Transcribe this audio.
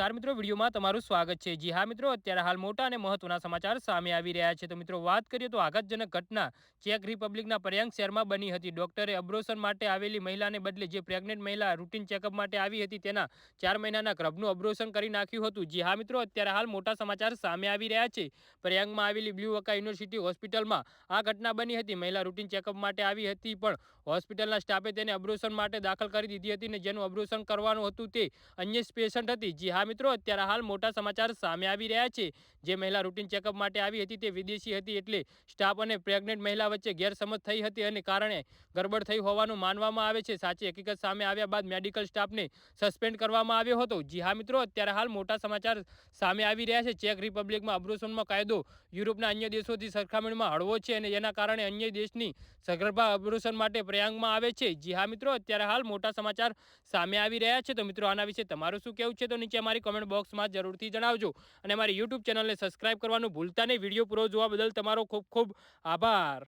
નમસ્કાર મિત્રો, વિડીયોમાં તમારું સ્વાગત છે। જી હા મિત્રો, અત્યારે હાલ મોટા અને મહત્વના સમાચાર સામે આવી રહ્યા છે। તો મિત્રો વાત કરીએ તો આઘાતજનક ઘટના ચેક રિપબ્લિકના પર્યાંગ શહેરમાં બની હતી। ડોક્ટરે અબ્રોશન માટે આવેલી મહિલાને બદલે જે પ્રેગ્નન્ટ મહિલા રૂટીન ચેકઅપ માટે આવી હતી તેના 4 મહિનાના ગર્ભનું અબ્રોશન કરી નાખ્યું હતું। જી હા મિત્રો, અત્યારે હાલ મોટા સમાચાર સામે આવી રહ્યા છે। પર્યાંગમાં આવેલી બ્લુ વકા યુનિવર્સિટી હોસ્પિટલમાં આ ઘટના બની હતી। મહિલા રૂટીન ચેકઅપ માટે આવી હતી પણ હોસ્પિટલના સ્ટાફે તેને અબ્રોશન માટે દાખલ કરી દીધી હતી ને જેનું અબ્રોશન કરવાનું હતું તે અન્ય પેશન્ટ હતી। જી હા મિત્રો, અત્યારે હાલ મોટા સમાચાર સામે આવી રહ્યા છે। જે મહિલા રૂટીન ચેકઅપ માટે આવી હતી તે વિદેશી હતી એટલે સ્ટાફ અને પ્રેગ્નન્ટ મહિલા વચ્ચે ગેરસમજ થઈ હતી અને કારણે ગડબડ થઈ હોવાનું માનવામાં આવે છે। સાચી હકીકત સામે આવ્યા બાદ મેડિકલ સ્ટાફને સસ્પેન્ડ કરવામાં આવ્યો હતો। જી હા મિત્રો, અત્યારે હાલ મોટા સમાચાર સામે આવી રહ્યા છે। ચેક રિપબ્લિકમાં અબ્રોશનનો કાયદો યુરોપના અન્ય દેશોથી સરખામણીમાં હળવો છે અને જેના કારણે અન્ય દેશની સગર્ભા અબ્રોશન માટે પ્રયાંગમાં આવે છે। જી હા મિત્રો, અત્યારે હાલ મોટા સમાચાર સામે આવી રહ્યા છે। તો મિત્રો આના વિશે તમારું શું કહેવું છે તો નીચે અમારી કમેન્ટ બોક્સમાં જરૂરથી જણાવજો અને અમારી યુટ્યુબ ચેનલને સબસ્ક્રાઇબ કરવાનું ભૂલતા નહીં। વિડીયો પૂરો જોવા બદલ તમારો ખૂબ ખૂબ આભાર।